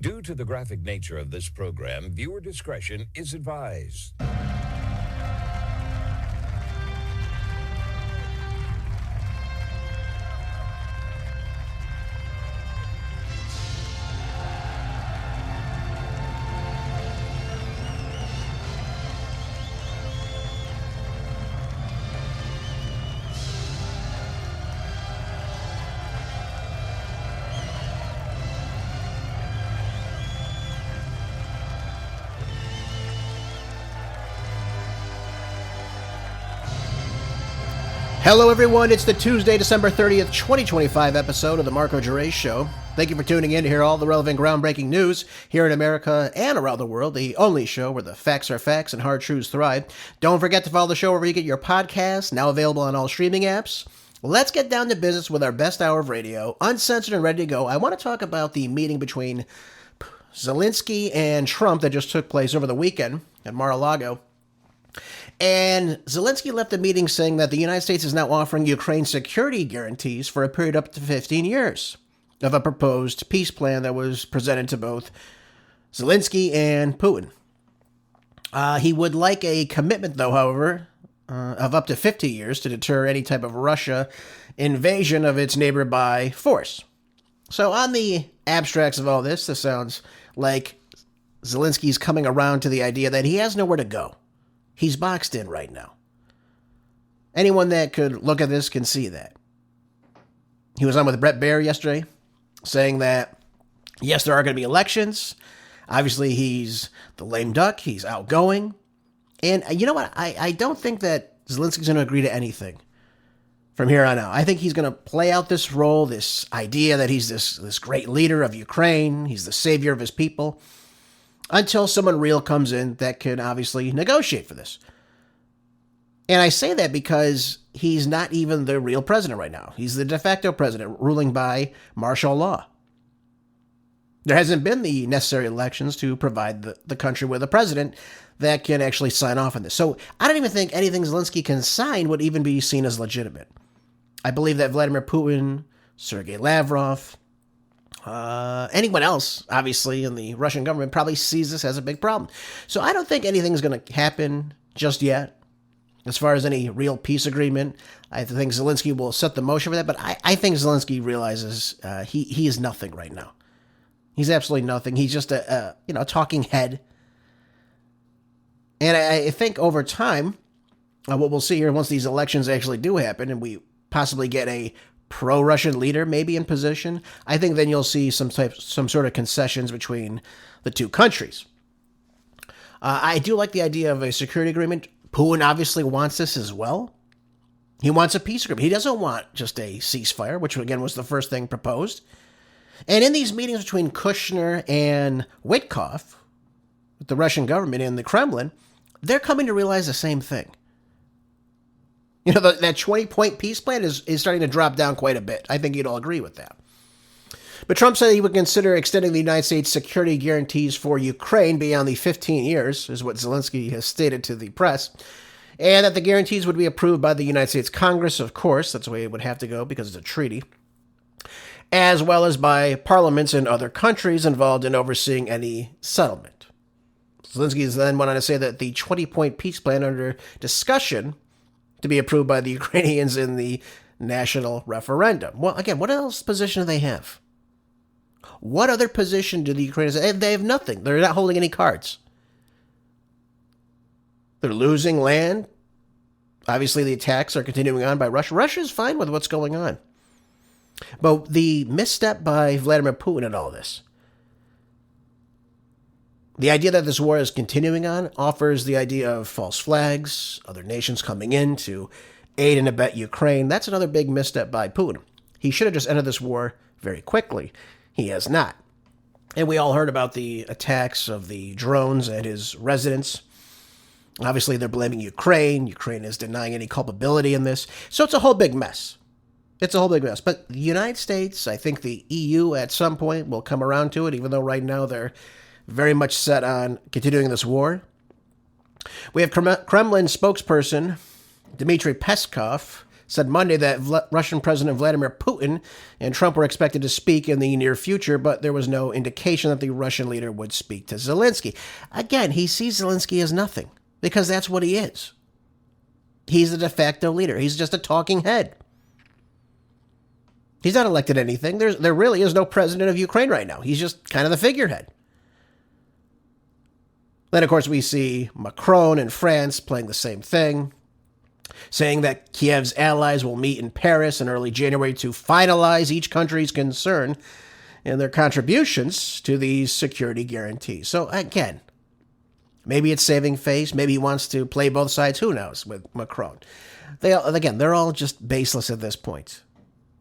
Due to the graphic nature of this program, viewer discretion is advised. Hello everyone, it's the Tuesday, December 30th, 2025 episode of the Marco Gervais Show. Thank you for tuning in to hear all the relevant groundbreaking news here in America and around the world, the only show where the facts are facts and hard truths thrive. Don't forget to follow the show wherever you get your podcasts, now available on all streaming apps. Let's get down to business with our best hour of radio, uncensored and ready to go. I want to talk about the meeting between Zelensky and Trump that just took place over the weekend at Mar-a-Lago. And Zelensky left the meeting saying that the United States is now offering Ukraine security guarantees for a period up to 15 years of a proposed peace plan that was presented to both Zelensky and Putin. He would like a commitment, though, however, of up to 50 years to deter any type of Russia invasion of its neighbor by force. So on the abstracts of all this sounds like Zelensky's coming around to the idea that he has nowhere to go. He's boxed in right now. Anyone that could look at this can see that. He was on with Breitbart yesterday, saying that, yes, there are going to be elections. Obviously, he's the lame duck. He's outgoing. And you know what? I don't think that Zelensky's going to agree to anything from here on out. I think he's going to play out this role, this idea that he's this great leader of Ukraine. He's the savior of his people. Until someone real comes in that can obviously negotiate for this. And I say that because he's not even the real president right now. He's the de facto president ruling by martial law. There hasn't been the necessary elections to provide the country with a president that can actually sign off on this. So I don't even think anything Zelensky can sign would even be seen as legitimate. I believe that Vladimir Putin, Sergei Lavrov, anyone else, obviously, in the Russian government probably sees this as a big problem. So I don't think anything's going to happen just yet. As far as any real peace agreement, I think Zelensky will set the motion for that. But I think Zelensky realizes he is nothing right now. He's absolutely nothing. He's just a talking head. And I think over time, what we'll see here, once these elections actually do happen, and we possibly get a pro-Russian leader maybe in position, I think then you'll see some sort of concessions between the two countries. I do like the idea of a security agreement. Putin obviously wants this as well. He wants a peace agreement. He doesn't want just a ceasefire, which again was the first thing proposed. And in these meetings between Kushner and Witkoff, with the Russian government and the Kremlin, they're coming to realize the same thing. You know, that 20-point peace plan is starting to drop down quite a bit. I think you'd all agree with that. But Trump said he would consider extending the United States security guarantees for Ukraine beyond the 15 years, is what Zelensky has stated to the press, and that the guarantees would be approved by the United States Congress, of course. That's the way it would have to go because it's a treaty, as well as by parliaments in other countries involved in overseeing any settlement. Zelensky then went on to say that the 20-point peace plan under discussion to be approved by the Ukrainians in the national referendum. Well, again, what else position do they have? What other position do the Ukrainians have? They have nothing. They're not holding any cards. They're losing land. Obviously, the attacks are continuing on by Russia. Russia is fine with what's going on. But the misstep by Vladimir Putin in all this, the idea that this war is continuing on offers the idea of false flags, other nations coming in to aid and abet Ukraine. That's another big misstep by Putin. He should have just ended this war very quickly. He has not. And we all heard about the attacks of the drones at his residence. Obviously, they're blaming Ukraine. Ukraine is denying any culpability in this. So it's a whole big mess. It's a whole big mess. But the United States, I think the EU at some point will come around to it, even though right now they're very much set on continuing this war. We have Kremlin spokesperson Dmitry Peskov said Monday that Russian President Vladimir Putin and Trump were expected to speak in the near future, but there was no indication that the Russian leader would speak to Zelensky. Again, he sees Zelensky as nothing, because that's what he is. He's the de facto leader. He's just a talking head. He's not elected anything. There really is no president of Ukraine right now. He's just kind of the figurehead. Then, of course, we see Macron in France playing the same thing, saying that Kiev's allies will meet in Paris in early January to finalize each country's concern and their contributions to these security guarantees. So, again, maybe it's saving face. Maybe he wants to play both sides. Who knows with Macron? They're all just baseless at this point.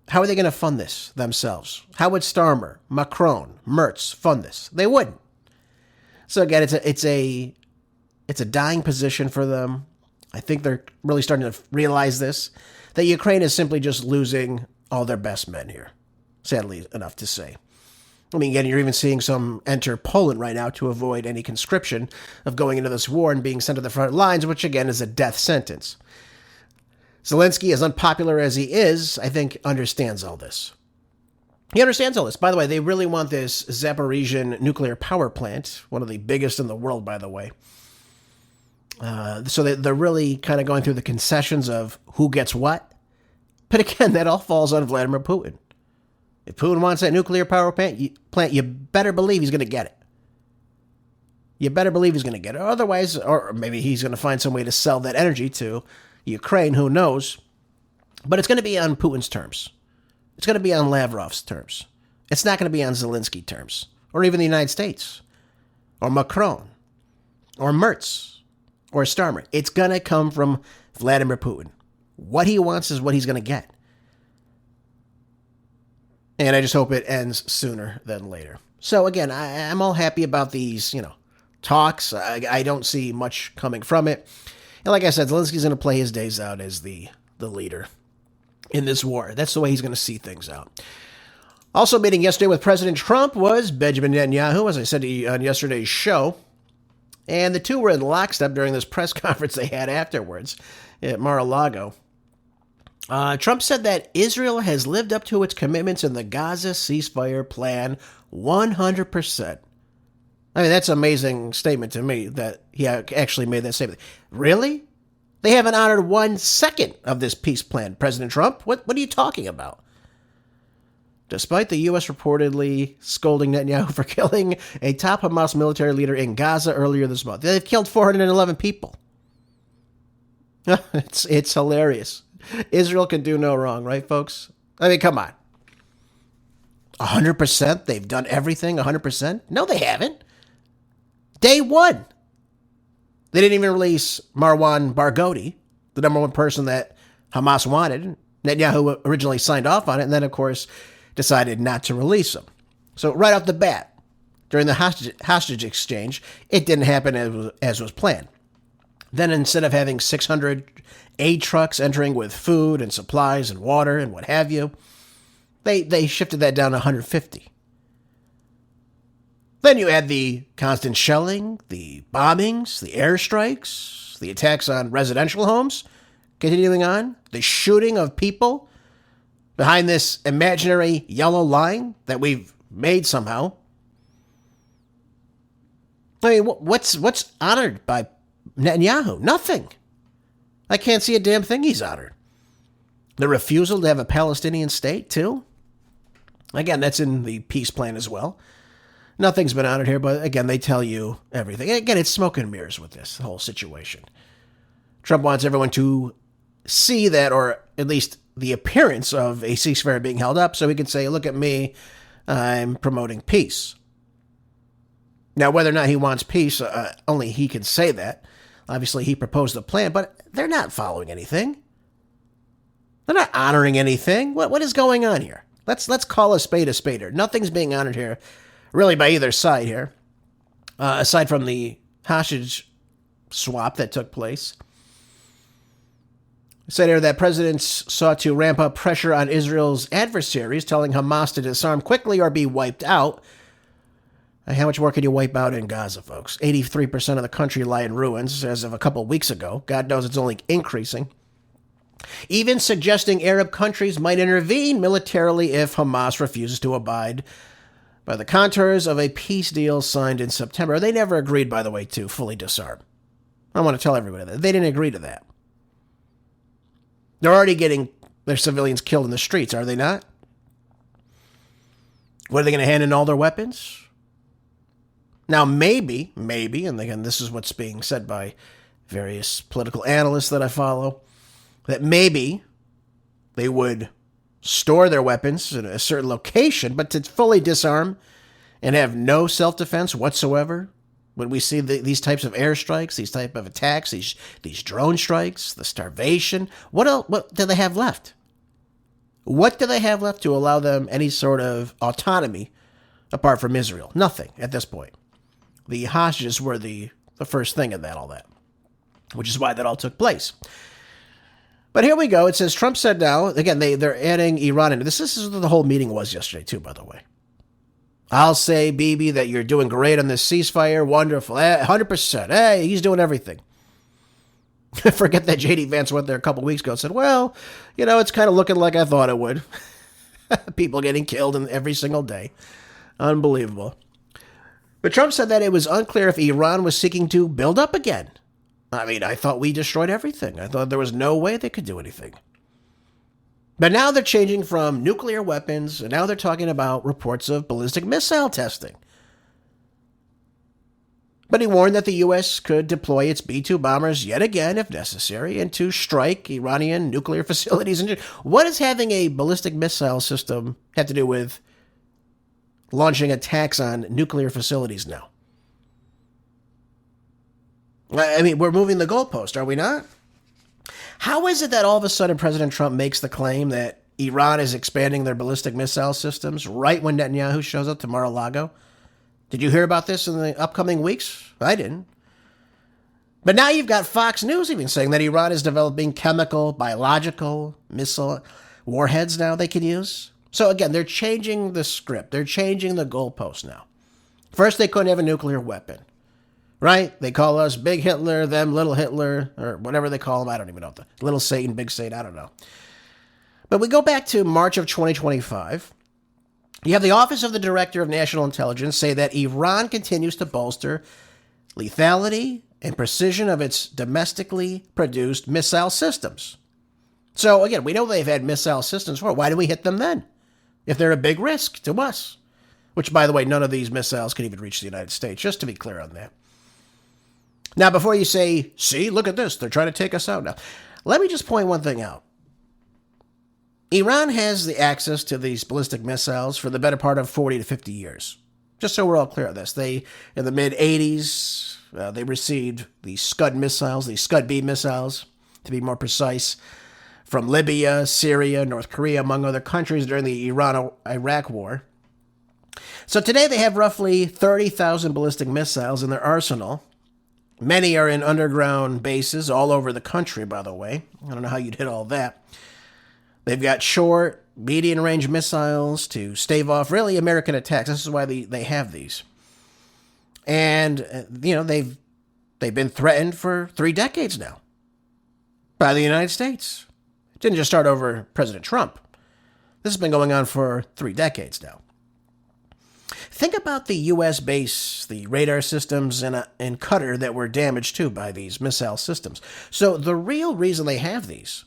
How are they going to fund this themselves? How would Starmer, Macron, Merz fund this? They wouldn't. So again, it's a dying position for them. I think they're really starting to realize this, that Ukraine is simply just losing all their best men here, sadly enough to say. I mean, again, you're even seeing some enter Poland right now to avoid any conscription of going into this war and being sent to the front lines, which again is a death sentence. Zelensky, as unpopular as he is, I think understands all this. He understands all this. By the way, they really want this Zaporizhian nuclear power plant, one of the biggest in the world, by the way. So they're really kind of going through the concessions of who gets what. But again, that all falls on Vladimir Putin. If Putin wants that nuclear power plant, you better believe he's going to get it. You better believe he's going to get it. Otherwise, or maybe he's going to find some way to sell that energy to Ukraine, who knows. But it's going to be on Putin's terms. It's going to be on Lavrov's terms. It's not going to be on Zelensky terms, or even the United States, or Macron, or Merz, or Starmer. It's going to come from Vladimir Putin. What he wants is what he's going to get. And I just hope it ends sooner than later. So again, I'm all happy about these, talks. I don't see much coming from it. And like I said, Zelensky's going to play his days out as the leader in this war. That's the way he's going to see things out. Also meeting yesterday with President Trump was Benjamin Netanyahu, as I said on yesterday's show. And the two were in lockstep during this press conference they had afterwards at Mar-a-Lago. Trump said that Israel has lived up to its commitments in the Gaza ceasefire plan 100%. I mean, that's an amazing statement to me that he actually made that statement. Really? They haven't honored 1 second of this peace plan, President Trump. What are you talking about? Despite the U.S. reportedly scolding Netanyahu for killing a top Hamas military leader in Gaza earlier this month. They've killed 411 people. It's hilarious. Israel can do no wrong, right, folks? I mean, come on. 100%? They've done everything 100%? No, they haven't. Day one. They didn't even release Marwan Barghouti, the number one person that Hamas wanted. Netanyahu originally signed off on it and then, of course, decided not to release him. So right off the bat, during the hostage exchange, it didn't happen as was planned. Then instead of having 600 aid trucks entering with food and supplies and water and what have you, they shifted that down to 150. Then you add the constant shelling, the bombings, the airstrikes, the attacks on residential homes, continuing on, the shooting of people behind this imaginary yellow line that we've made somehow. I mean, what's honored by Netanyahu? Nothing. I can't see a damn thing he's honored. The refusal to have a Palestinian state, too. Again, that's in the peace plan as well. Nothing's been honored here, but again, they tell you everything. Again, it's smoke and mirrors with this whole situation. Trump wants everyone to see that, or at least the appearance of a ceasefire being held up, so he can say, look at me, I'm promoting peace. Now, whether or not he wants peace, only he can say that. Obviously, he proposed the plan, but they're not following anything. They're not honoring anything. What is going on here? Let's call a spade here. Nothing's being honored here, really, by either side here, aside from the hostage swap that took place. It said here that presidents sought to ramp up pressure on Israel's adversaries, telling Hamas to disarm quickly or be wiped out. How much more can you wipe out in Gaza, folks? 83% of the country lie in ruins as of a couple of weeks ago. God knows it's only increasing. even suggesting Arab countries might intervene militarily if Hamas refuses to abide by the contours of a peace deal signed in September. They never agreed, by the way, to fully disarm. I want to tell everybody that. They didn't agree to that. They're already getting their civilians killed in the streets, are they not? What, are they going to hand in all their weapons? Now, maybe, and again, this is what's being said by various political analysts that I follow, that maybe they would store their weapons in a certain location, but to fully disarm and have no self-defense whatsoever, when we see these types of airstrikes, these type of attacks, these drone strikes, the starvation, what else? What do they have left? What do they have left to allow them any sort of autonomy apart from Israel? Nothing at this point. The hostages were the first thing in all that, which is why that all took place. But here we go. It says Trump said now, again, they're adding Iran into this. This is what the whole meeting was yesterday, too, by the way. I'll say, Bibi, that you're doing great on this ceasefire. Wonderful. 100%. Hey, he's doing everything. Forget that J.D. Vance went there a couple weeks ago and said, well, it's kind of looking like I thought it would. People getting killed every single day. Unbelievable. But Trump said that it was unclear if Iran was seeking to build up again. I mean, I thought we destroyed everything. I thought there was no way they could do anything. But now they're changing from nuclear weapons, and now they're talking about reports of ballistic missile testing. But he warned that the U.S. could deploy its B-2 bombers yet again, if necessary, and to strike Iranian nuclear facilities. What does having a ballistic missile system have to do with launching attacks on nuclear facilities now? I mean, we're moving the goalpost, are we not? How is it that all of a sudden President Trump makes the claim that Iran is expanding their ballistic missile systems right when Netanyahu shows up to Mar-a-Lago? Did you hear about this in the upcoming weeks? I didn't. But now you've got Fox News even saying that Iran is developing chemical, biological, missile warheads now they can use. So again, they're changing the script. They're changing the goalpost now. First, they couldn't have a nuclear weapon. Right? They call us Big Hitler, them Little Hitler, or whatever they call them. I don't even know. The Little Satan, Big Satan, I don't know. But we go back to March of 2025. You have the Office of the Director of National Intelligence say that Iran continues to bolster lethality and precision of its domestically produced missile systems. So again, we know they've had missile systems before. Why do we hit them then? If they're a big risk to us. Which, by the way, none of these missiles can even reach the United States, just to be clear on that. Now, before you say, see, look at this, they're trying to take us out now. Let me just point one thing out. Iran has the access to these ballistic missiles for the better part of 40 to 50 years. Just so we're all clear on this. In the mid-'80s, they received the Scud missiles, the Scud-B missiles, to be more precise, from Libya, Syria, North Korea, among other countries during the Iran-Iraq war. So today they have roughly 30,000 ballistic missiles in their arsenal. Many are in underground bases all over the country, by the way. I don't know how you'd hit all that. They've got short, medium-range missiles to stave off really American attacks. This is why they have these. And, they've been threatened for 3 decades now by the United States. It didn't just start over President Trump. This has been going on for 3 decades now. Think about the U.S. base, the radar systems in Qatar that were damaged too by these missile systems. So the real reason they have these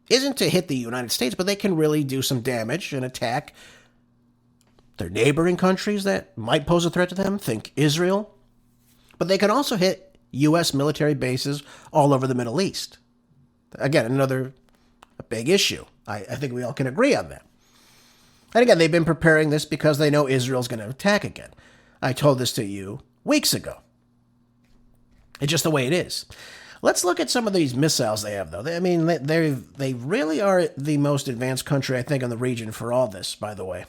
isn't to hit the United States, but they can really do some damage and attack their neighboring countries that might pose a threat to them. Think Israel. But they can also hit U.S. military bases all over the Middle East. Again, a big issue. I think we all can agree on that. And again, they've been preparing this because they know Israel's going to attack again. I told this to you weeks ago. It's just the way it is. Let's look at some of these missiles they have, though. They really are the most advanced country, I think, in the region for all this, by the way.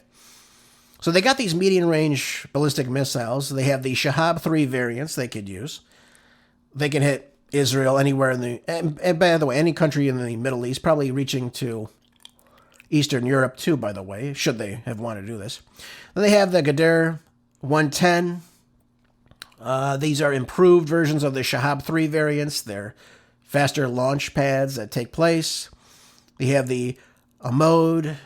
So they got these medium-range ballistic missiles. They have the Shahab 3 variants they could use. They can hit Israel anywhere and by the way, any country in the Middle East, probably reaching to Eastern Europe too, by the way, should they have wanted to do this. Then they have the Ghadir 110. These are improved versions of the Shahab 3 variants. They're faster launch pads that take place. You have the mode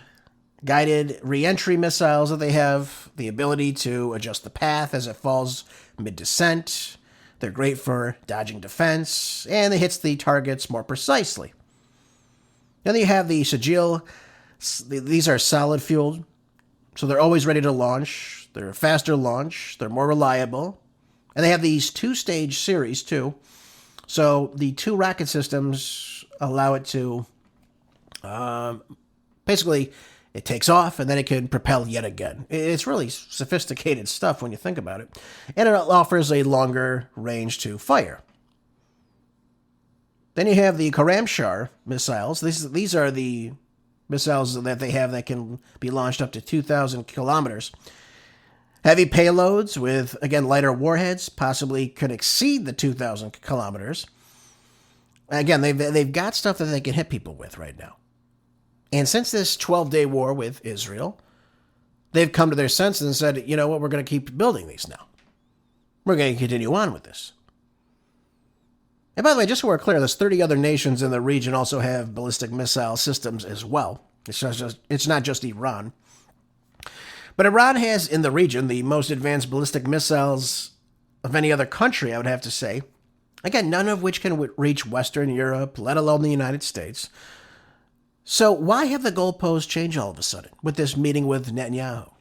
guided reentry missiles that they have, the ability to adjust the path as it falls mid-descent. They're great for dodging defense, and it hits the targets more precisely. Then you have the Sigil. These are solid fueled, so they're always ready to launch. They're a faster launch. They're more reliable. And they have these two-stage series, too. So the two rocket systems allow it to, basically, it takes off, and then it can propel yet again. It's really sophisticated stuff when you think about it. And it offers a longer range to fire. Then you have the Karamshar missiles. These are the missiles that they have that can be launched up to 2,000 kilometers. Heavy payloads with, again, lighter warheads, possibly could exceed the 2,000 kilometers. Again, they've got stuff that they can hit people with right now. And since this 12-day war with Israel, they've come to their senses and said, you know what, we're going to keep building these now. We're going to continue on with this. And by the way, just so we're clear, there's 30 other nations in the region also have ballistic missile systems as well. It's not just Iran. But Iran has, in the region, the most advanced ballistic missiles of any other country, I would have to say. Again, none of which can reach Western Europe, let alone the United States. So why have the goalposts changed all of a sudden with this meeting with Netanyahu?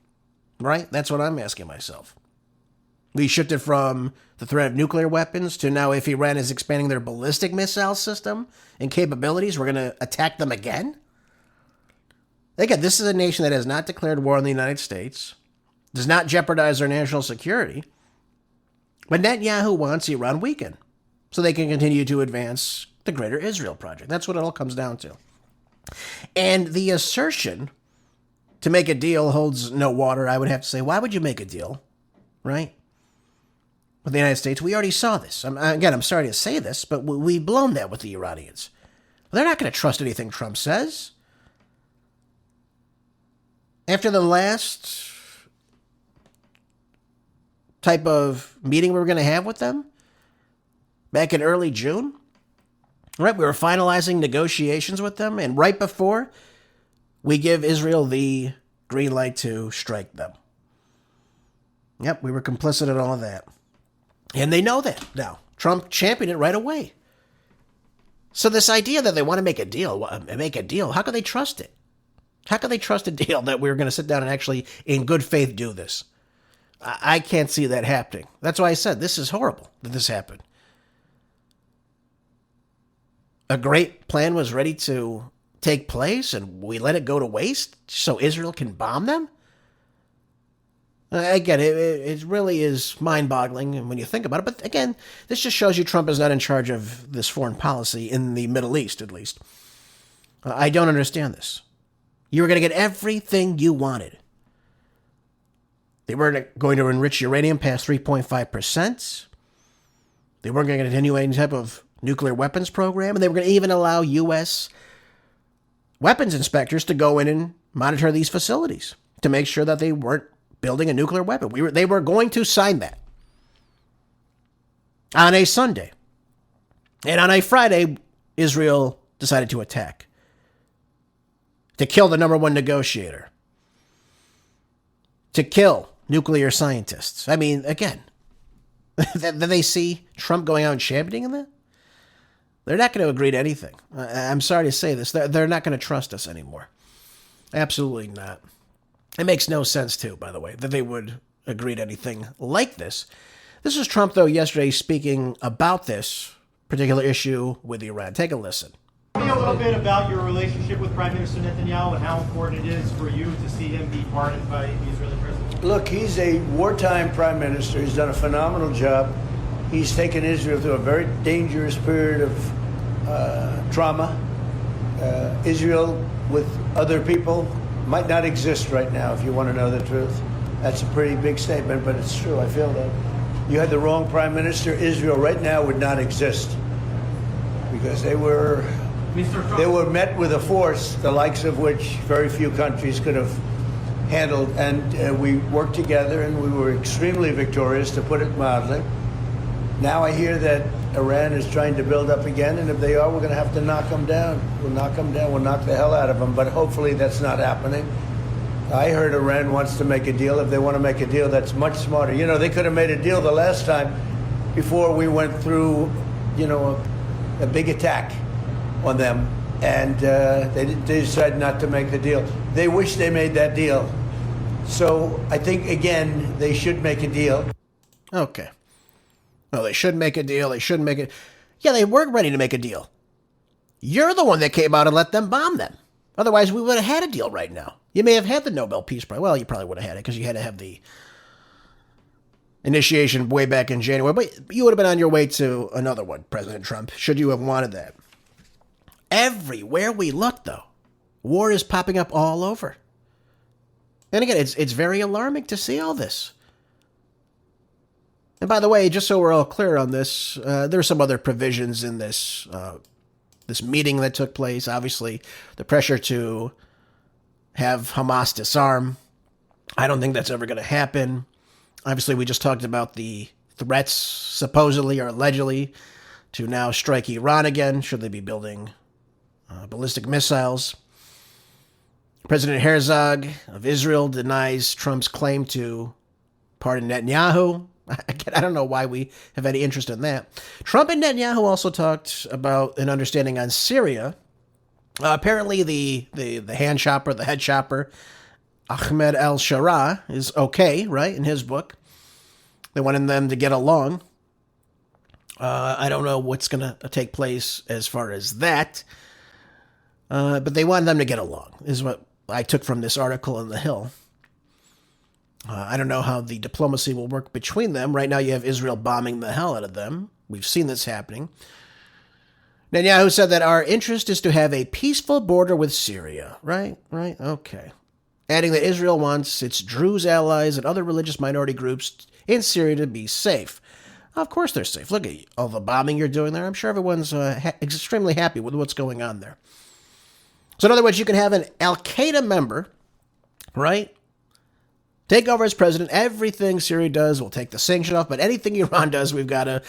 Right? That's what I'm asking myself. We shifted from the threat of nuclear weapons to now if Iran is expanding their ballistic missile system and capabilities, we're going to attack them again? Again, this is a nation that has not declared war on the United States, does not jeopardize their national security, but Netanyahu wants Iran weakened so they can continue to advance the Greater Israel Project. That's what it all comes down to. And the assertion to make a deal holds no water. I would have to say, why would you make a deal, right? With the United States, we already saw this. I'm sorry to say this, but we've blown that with the Iranians. They're not going to trust anything Trump says. After the last type of meeting we were going to have with them, back in early June, right, we were finalizing negotiations with them, and right before we give Israel the green light to strike them. Yep, we were complicit in all of that. And they know that now. Trump championed it right away. So this idea that they want to make a deal, how could they trust it? How could they trust a deal that we were going to sit down and actually, in good faith, do this? I can't see that happening. That's why I said this is horrible that this happened. A great plan was ready to take place, and we let it go to waste so Israel can bomb them? Again, it really is mind-boggling when you think about it. But again, this just shows you Trump is not in charge of this foreign policy in the Middle East, at least. I don't understand this. You were going to get everything you wanted. They weren't going to enrich uranium past 3.5%. They weren't going to continue any type of nuclear weapons program. And they were going to even allow U.S. weapons inspectors to go in and monitor these facilities to make sure that they weren't building a nuclear weapon. They were going to sign that on a Sunday. And on a Friday, Israel decided to attack, to kill the number one negotiator, to kill nuclear scientists. I mean, again, then they see Trump going out and championing that? They're not going to agree to anything. I'm sorry to say this. They're not going to trust us anymore. Absolutely not. It makes no sense, too, by the way, that they would agree to anything like this. This was Trump, though, yesterday speaking about this particular issue with Iran. Take a listen. Tell me a little bit about your relationship with Prime Minister Netanyahu and how important it is for you to see him be pardoned by the Israeli president. Look, he's a wartime prime minister. He's done a phenomenal job. He's taken Israel through a very dangerous period of trauma. Israel, with other people, might not exist right now, if you want to know the truth. That's a pretty big statement, but it's true. I feel that. You had the wrong prime minister. Israel right now would not exist because they were met with a force the likes of which very few countries could have handled. And we worked together, and we were extremely victorious, to put it mildly. Now I hear that Iran is trying to build up again, and if they are, we're going to have to knock them down. We'll knock them down. We'll knock the hell out of them, but hopefully that's not happening. I heard Iran wants to make a deal. If they want to make a deal, that's much smarter. You know, they could have made a deal the last time before we went through, you know, a big attack on them, and they decided not to make the deal. They wish they made that deal. So I think, again, they should make a deal. Okay. Well, they should make a deal. They shouldn't make it. Yeah, they weren't ready to make a deal. You're the one that came out and let them bomb them. Otherwise, we would have had a deal right now. You may have had the Nobel Peace Prize. Well, you probably would have had it because you had to have the initiation way back in January. But you would have been on your way to another one, President Trump, should you have wanted that. Everywhere we look, though, war is popping up all over. And again, it's very alarming to see all this. And by the way, just so we're all clear on this, there's some other provisions in this this meeting that took place. Obviously, the pressure to have Hamas disarm. I don't think that's ever going to happen. Obviously, we just talked about the threats, supposedly or allegedly, to now strike Iran again, should they be building ballistic missiles. President Herzog of Israel denies Trump's claim to pardon Netanyahu. I don't know why we have any interest in that. Trump and Netanyahu also talked about an understanding on Syria. Apparently, the hand chopper, the head chopper, Ahmed al-Shara, is okay, right, in his book. They wanted them to get along. I don't know what's going to take place as far as that. But they wanted them to get along, is what I took from this article in The Hill. I don't know how the diplomacy will work between them. Right now you have Israel bombing the hell out of them. We've seen this happening. Netanyahu said that our interest is to have a peaceful border with Syria. Right, okay. Adding that Israel wants its Druze allies and other religious minority groups in Syria to be safe. Of course they're safe. Look at all the bombing you're doing there. I'm sure everyone's extremely happy with what's going on there. So in other words, you can have an Al-Qaeda member, right, take over as president. Everything Syria does, we'll take the sanction off, but anything Iran does, we've got to,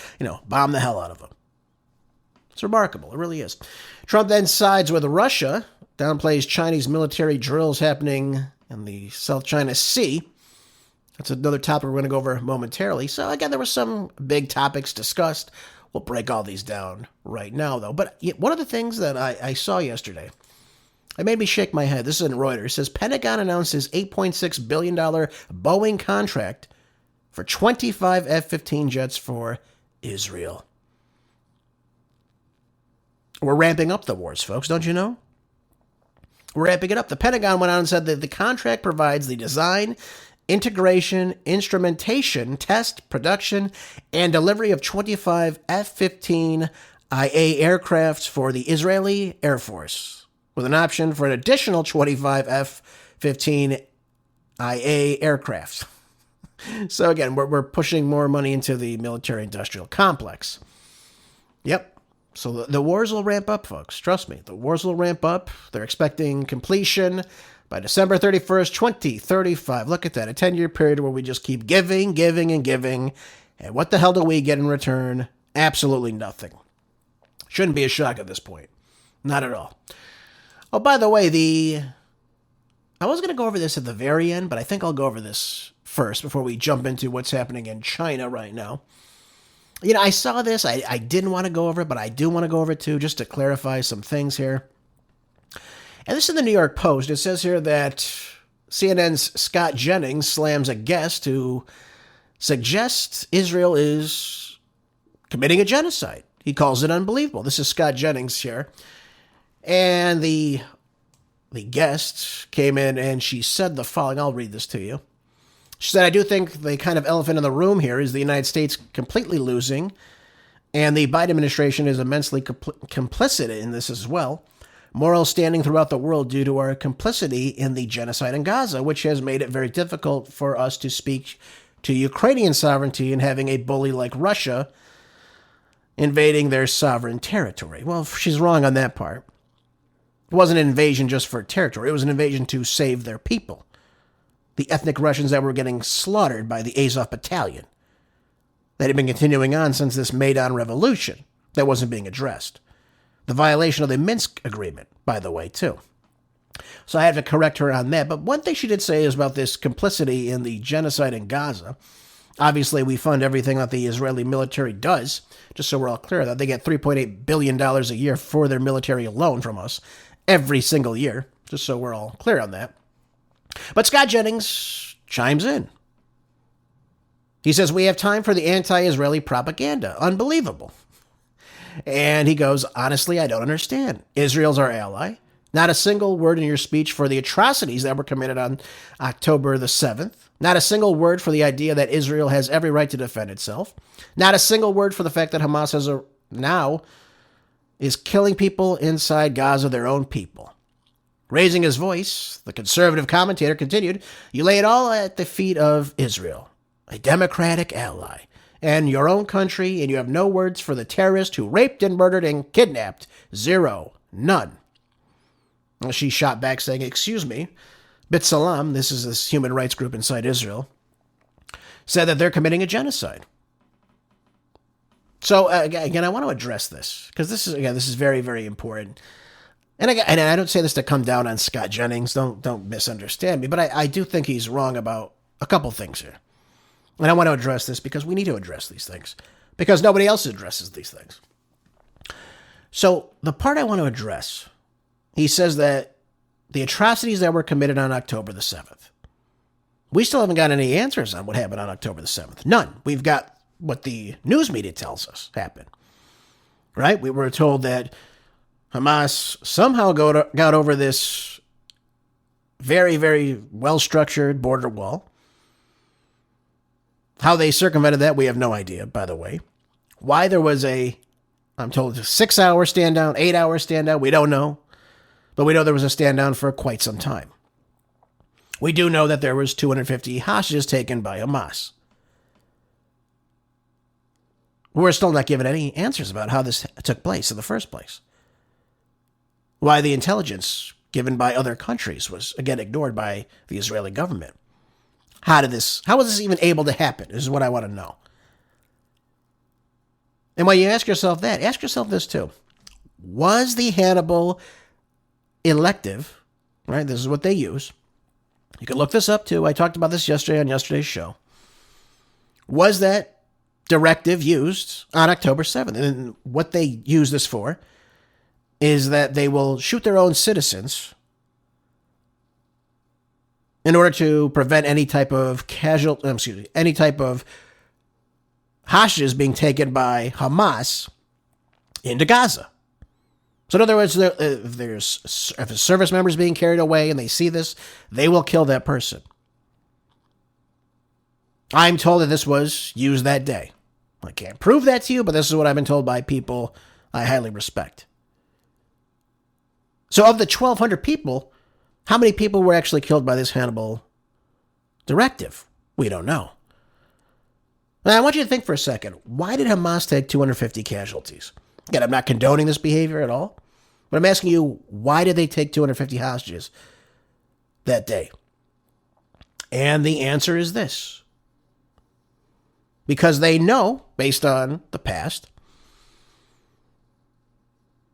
bomb the hell out of them. It's remarkable. It really is. Trump then sides with Russia, downplays Chinese military drills happening in the South China Sea. That's another topic we're going to go over momentarily. So again, there were some big topics discussed. We'll break all these down right now, though. But one of the things that I saw yesterday, it made me shake my head. This is in Reuters. It says Pentagon announces $8.6 billion Boeing contract for 25 F-15 jets for Israel. We're ramping up the wars, folks, don't you know? We're ramping it up. The Pentagon went on and said that the contract provides the design, integration, instrumentation, test, production, and delivery of 25 F-15 IA aircraft for the Israeli Air Force, with an option for an additional 25 F-15 IA aircraft. So again, we're pushing more money into the military-industrial complex. Yep. So the wars will ramp up, folks. Trust me, the wars will ramp up. They're expecting completion by December 31st, 2035. Look at that, a 10-year period where we just keep giving, and giving. And what the hell do we get in return? Absolutely nothing. Shouldn't be a shock at this point. Not at all. Oh, by the way, I was going to go over this at the very end, but I think I'll go over this first before we jump into what's happening in China right now. I saw this. I didn't want to go over it, but I do want to go over it too, just to clarify some things here. And this is the New York Post. It says here that CNN's Scott Jennings slams a guest who suggests Israel is committing a genocide. He calls it unbelievable. This is Scott Jennings here. And the guest came in and she said the following. I'll read this to you. She said, I do think the kind of elephant in the room here is the United States completely losing, and the Biden administration is immensely complicit in this as well. Moral standing throughout the world due to our complicity in the genocide in Gaza, which has made it very difficult for us to speak to Ukrainian sovereignty and having a bully like Russia invading their sovereign territory. Well, she's wrong on that part. It wasn't an invasion just for territory. It was an invasion to save their people. The ethnic Russians that were getting slaughtered by the Azov battalion. that had been continuing on since this Maidan revolution that wasn't being addressed. The violation of the Minsk agreement, by the way, too. So I had to correct her on that. But one thing she did say is about this complicity in the genocide in Gaza. Obviously, we fund everything that the Israeli military does, just so we're all clear that they get $3.8 billion a year for their military alone from us every single year, just so we're all clear on that. But Scott Jennings chimes in. He says, we have time for the anti-Israeli propaganda. Unbelievable. And he goes, honestly, I don't understand. Israel's our ally. Not a single word in your speech for the atrocities that were committed on October the 7th. Not a single word for the idea that Israel has every right to defend itself. Not a single word for the fact that Hamas now is killing people inside Gaza, their own people. Raising his voice, the conservative commentator continued, you lay it all at the feet of Israel, a democratic ally, and your own country, and you have no words for the terrorist who raped and murdered and kidnapped. Zero. None. She shot back saying, excuse me, B'Tselem, this is this human rights group inside Israel, said that they're committing a genocide. So again, I want to address this because this is very, very important. And I don't say this to come down on Scott Jennings. Don't misunderstand me, but I do think he's wrong about a couple things here. And I want to address this because we need to address these things because nobody else addresses these things. So the part I want to address, he says that the atrocities that were committed on October the 7th, we still haven't got any answers on what happened on October the 7th. None. We've got what the news media tells us happened, right? We were told that Hamas somehow got over this very, very well-structured border wall. How they circumvented that, we have no idea, by the way. Why there was I'm told, a 6-hour stand down, 8-hour stand down, we don't know. But we know there was a stand down for quite some time. We do know that there was 250 hostages taken by Hamas. We're still not given any answers about how this took place in the first place. Why the intelligence given by other countries was, again, ignored by the Israeli government. How was this even able to happen? This is what I want to know. And when you ask yourself that, ask yourself this too. Was the Hannibal elective, right? This is what they use. You can look this up too. I talked about this yesterday on yesterday's show. Was that directive used on October 7th? And what they use this for is that they will shoot their own citizens in order to prevent any type of any type of hostages being taken by Hamas into Gaza. So in other words, if a service member is being carried away and they see this, they will kill that person. I'm told that this was used that day. I can't prove that to you, but this is what I've been told by people I highly respect. So of the 1,200 people, how many people were actually killed by this Hannibal directive? We don't know. Now, I want you to think for a second. Why did Hamas take 250 casualties? Again, I'm not condoning this behavior at all, but I'm asking you, why did they take 250 hostages that day? And the answer is this. Because they know, based on the past,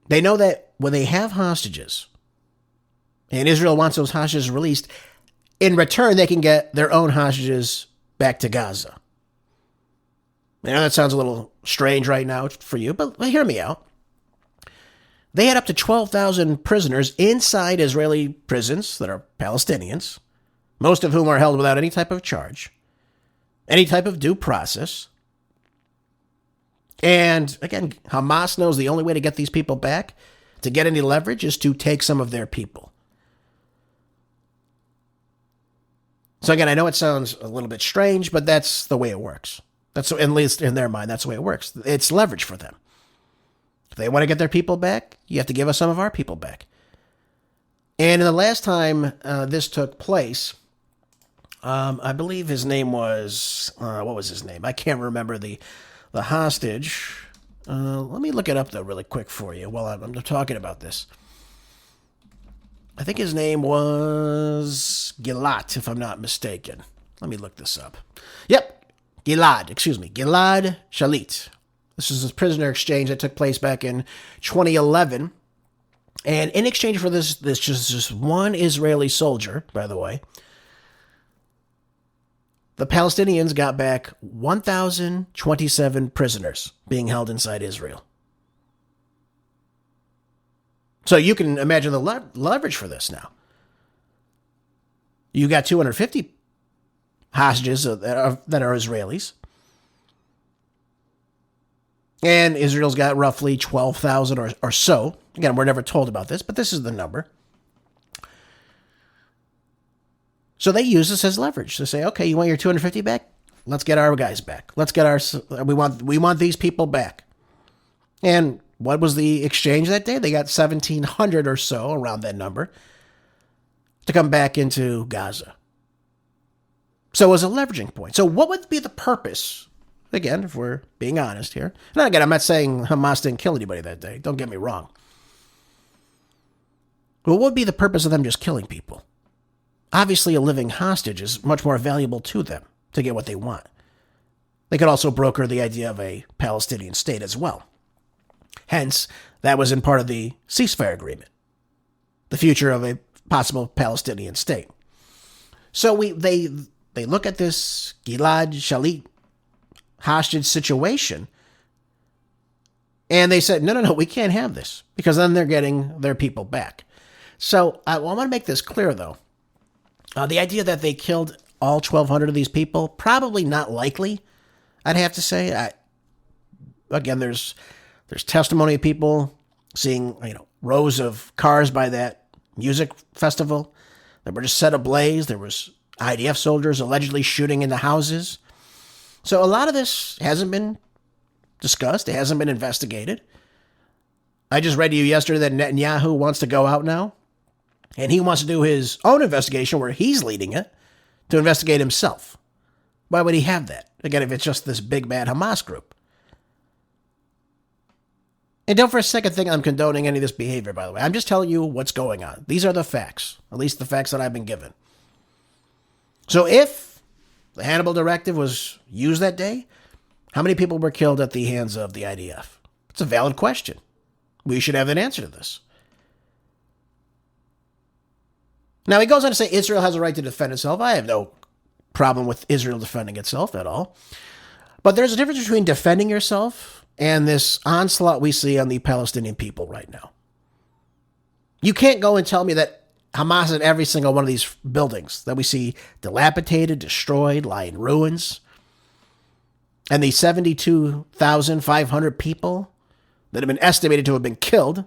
they know that when they have hostages, and Israel wants those hostages released, in return, they can get their own hostages back to Gaza. I know that sounds a little strange right now for you, but hear me out. They had up to 12,000 prisoners inside Israeli prisons that are Palestinians, most of whom are held without any type of charge, any type of due process. And again, Hamas knows the only way to get these people back, to get any leverage, is to take some of their people. So again, I know it sounds a little bit strange, but that's the way it works. That's, at least in their mind, that's the way it works. It's leverage for them. If they want to get their people back, you have to give us some of our people back. And in the last time this took place, I believe his name was, what was his name? I can't remember the hostage. Let me look it up, though, really quick for you while I'm talking about this. I think his name was Gilad, if I'm not mistaken. Let me look this up. Yep, Gilad Shalit. This is a prisoner exchange that took place back in 2011. And in exchange for this just one Israeli soldier, by the way, the Palestinians got back 1,027 prisoners being held inside Israel. So you can imagine the leverage for this now. You got 250 hostages that are Israelis. And Israel's got roughly 12,000 or so. Again, we're never told about this, but this is the number. So they use this as leverage to say, okay, you want your 250 back? Let's get our guys back. We want these people back. And what was the exchange that day? They got 1,700 or so, around that number, to come back into Gaza. So it was a leveraging point. So what would be the purpose? Again, if we're being honest here. And again, I'm not saying Hamas didn't kill anybody that day. Don't get me wrong. But what would be the purpose of them just killing people? Obviously, a living hostage is much more valuable to them to get what they want. They could also broker the idea of a Palestinian state as well. Hence, that was in part of the ceasefire agreement. The future of a possible Palestinian state. So they look at this Gilad Shalit hostage situation, and they said, no, we can't have this, because then they're getting their people back. So I want to make this clear, though. The idea that they killed all 1,200 of these people, probably not likely, I'd have to say. Again, there's testimony of people seeing rows of cars by that music festival that were just set ablaze. There was IDF soldiers allegedly shooting into houses. So a lot of this hasn't been discussed. It hasn't been investigated. I just read to you yesterday that Netanyahu wants to go out now, and he wants to do his own investigation where he's leading it to investigate himself. Why would he have that? Again, if it's just this big bad Hamas group. And don't for a second think I'm condoning any of this behavior, by the way. I'm just telling you what's going on. These are the facts, at least the facts that I've been given. So if the Hannibal Directive was used that day, how many people were killed at the hands of the IDF? It's a valid question. We should have an answer to this. Now, he goes on to say Israel has a right to defend itself. I have no problem with Israel defending itself at all. But there's a difference between defending yourself and this onslaught we see on the Palestinian people right now. You can't go and tell me that Hamas in every single one of these buildings that we see dilapidated, destroyed, lie in ruins, and the 72,500 people that have been estimated to have been killed,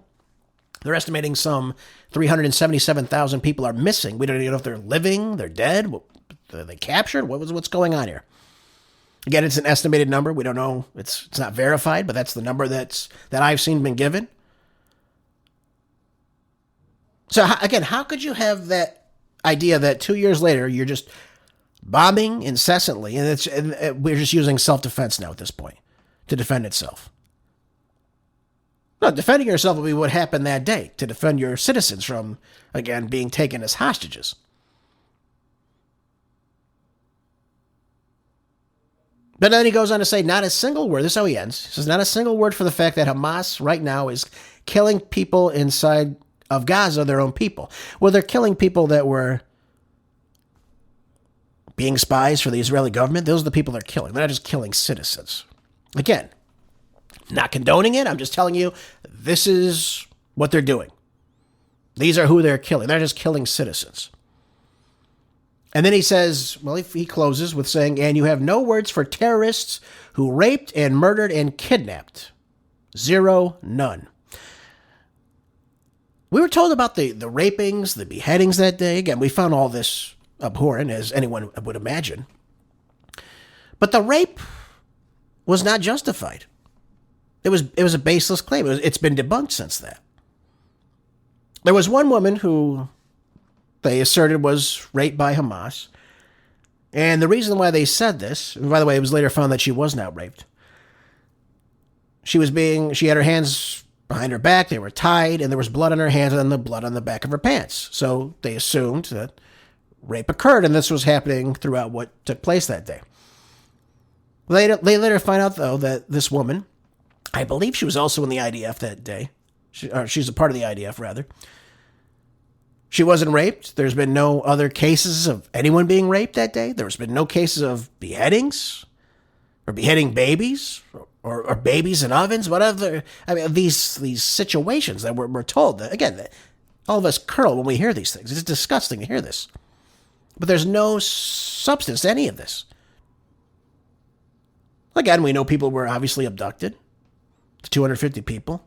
they're estimating some 377,000 people are missing. We don't even know if they're living, they're dead, are they captured? What's going on here? Again, it's an estimated number. We don't know. It's not verified, but that's the number that I've seen been given. So again, how could you have that idea that 2 years later you're just bombing incessantly, and we're just using self-defense now at this point to defend itself? No, defending yourself will be what happened that day, to defend your citizens from, again, being taken as hostages. But then he goes on to say, not a single word, this is how he ends, he says, not a single word for the fact that Hamas right now is killing people inside of Gaza, their own people. Well, they're killing people that were being spies for the Israeli government. Those are the people they're killing. They're not just killing citizens. Again, not condoning it. I'm just telling you, this is what they're doing. These are who they're killing. They're just killing citizens. And then he says, well, he closes with saying, and you have no words for terrorists who raped and murdered and kidnapped. Zero, none. We were told about the rapings, the beheadings that day. Again, we found all this abhorrent, as anyone would imagine. But the rape was not justified. It was a baseless claim. It's been debunked since that. There was one woman who they asserted was raped by Hamas. And the reason why they said this, and by the way, it was later found that she was not raped. She had her hands behind her back, they were tied, and there was blood on her hands and the blood on the back of her pants. So they assumed that rape occurred, and this was happening throughout what took place that day. They later find out, though, that this woman, I believe she was also in the IDF that day. She's a part of the IDF, rather. She wasn't raped. There's been no other cases of anyone being raped that day. There's been no cases of beheadings or beheading babies or babies in ovens, whatever. I mean, these situations that we're told, that, again, that all of us curl when we hear these things. It's disgusting to hear this. But there's no substance to any of this. Again, we know people were obviously abducted. 250 people.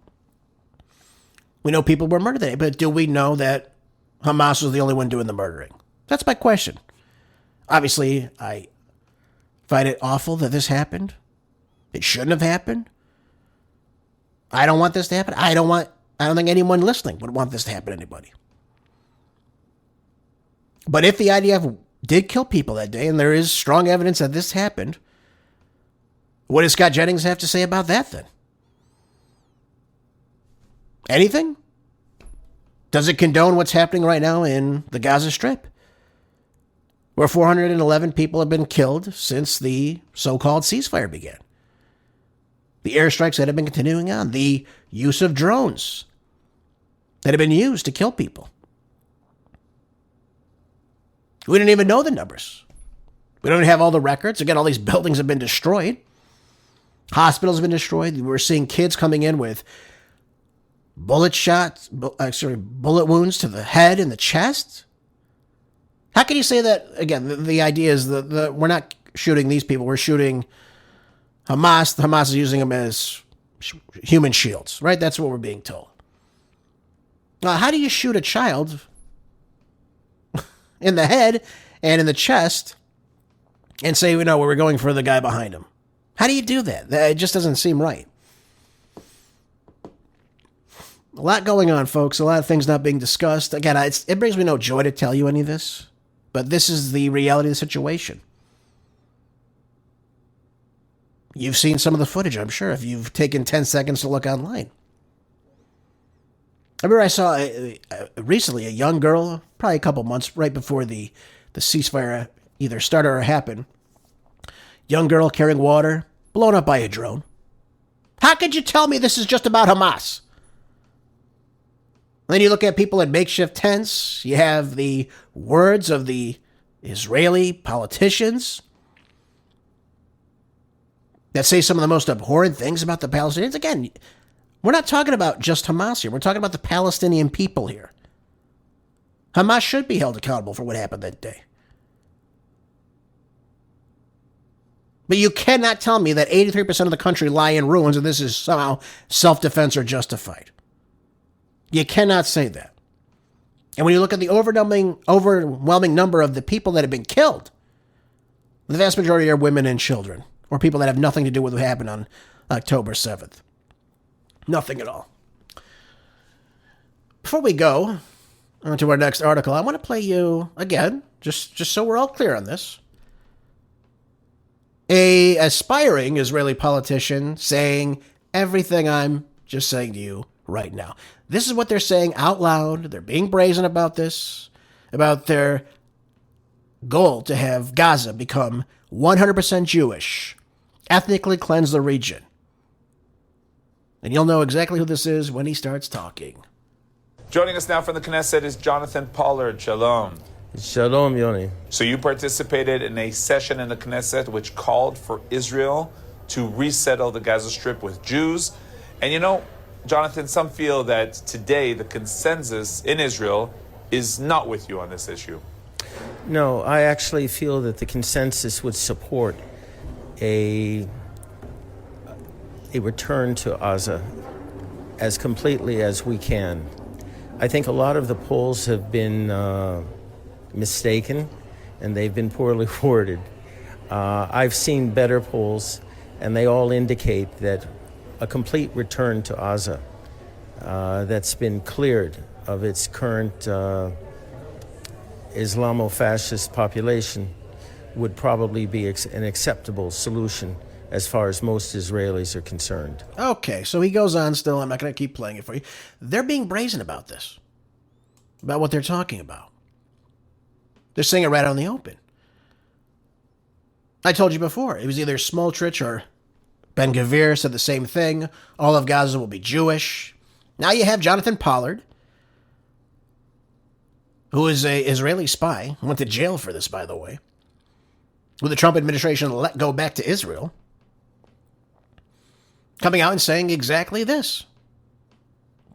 We know people were murdered today, but do we know that Hamas was the only one doing the murdering? That's my question. Obviously, I find it awful that this happened. It shouldn't have happened. I don't want this to happen. I don't think anyone listening would want this to happen to anybody. But if the IDF did kill people that day, and there is strong evidence that this happened, what does Scott Jennings have to say about that then? Anything? Does it condone what's happening right now in the Gaza Strip, where 411 people have been killed since the so-called ceasefire began? The airstrikes that have been continuing on, the use of drones that have been used to kill people. We didn't even know the numbers. We don't have all the records. Again, all these buildings have been destroyed. Hospitals have been destroyed. We're seeing kids coming in with bullet wounds to the head and the chest. How can you say that? Again, the idea is that we're not shooting these people. We're shooting Hamas. Hamas is using them as human shields, right? That's what we're being told. Now, how do you shoot a child in the head and in the chest and say, we're going for the guy behind him? How do you do that? It just doesn't seem right. A lot going on, folks. A lot of things not being discussed. Again, it brings me no joy to tell you any of this, but this is the reality of the situation. You've seen some of the footage, I'm sure, if you've taken 10 seconds to look online. I remember I saw recently a young girl, probably a couple months right before the ceasefire either started or happened. Young girl carrying water, blown up by a drone. How could you tell me this is just about Hamas? Then you look at people in makeshift tents. You have the words of the Israeli politicians that say some of the most abhorrent things about the Palestinians. Again, we're not talking about just Hamas here. We're talking about the Palestinian people here. Hamas should be held accountable for what happened that day. But you cannot tell me that 83% of the country lie in ruins and this is somehow self-defense or justified. You cannot say that. And when you look at the overwhelming number of the people that have been killed, the vast majority are women and children, or people that have nothing to do with what happened on October 7th. Nothing at all. Before we go on to our next article, I want to play you, again, just so we're all clear on this, a aspiring Israeli politician saying everything I'm just saying to you right now. This is what they're saying out loud. They're being brazen about this, about their goal to have Gaza become 100% Jewish, ethnically cleanse the region. And you'll know exactly who this is when he starts talking. Joining us now from the Knesset is Jonathan Pollard. Shalom. Shalom, Yoni. So you participated in a session in the Knesset which called for Israel to resettle the Gaza Strip with Jews. And Jonathan, some feel that today the consensus in Israel is not with you on this issue. No, I actually feel that the consensus would support a return to Gaza as completely as we can. I think a lot of the polls have been mistaken, and they've been poorly worded. I've seen better polls, and they all indicate that a complete return to Gaza that's been cleared of its current Islamo-fascist population would probably be an acceptable solution as far as most Israelis are concerned. Okay, so he goes on still. I'm not going to keep playing it for you. They're being brazen about this, about what they're talking about. They're saying it right out in the open. I told you before, it was either Smotrich or Ben-Gvir said the same thing. All of Gaza will be Jewish. Now you have Jonathan Pollard, who is an Israeli spy, went to jail for this, by the way, who the Trump administration let go back to Israel, coming out and saying exactly this.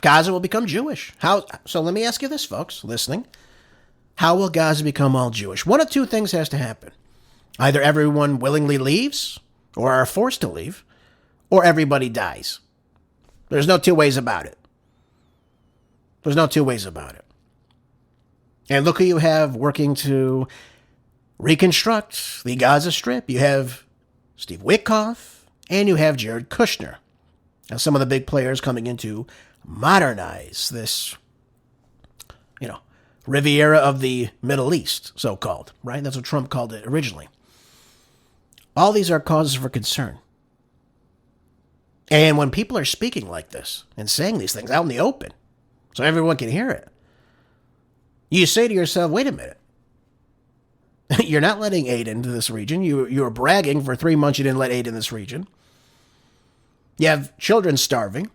Gaza will become Jewish. How? So let me ask you this, folks, listening. How will Gaza become all Jewish? One of two things has to happen. Either everyone willingly leaves, or are forced to leave, or everybody dies. There's no two ways about it. There's no two ways about it. And look who you have working to reconstruct the Gaza Strip. You have Steve Witkoff, and you have Jared Kushner. Now, some of the big players coming in to modernize this, Riviera of the Middle East, so-called, right? That's what Trump called it originally. All these are causes for concern. And when people are speaking like this and saying these things out in the open, so everyone can hear it, you say to yourself, wait a minute. You're not letting aid into this region. You were bragging for 3 months you didn't let aid in this region. You have children starving.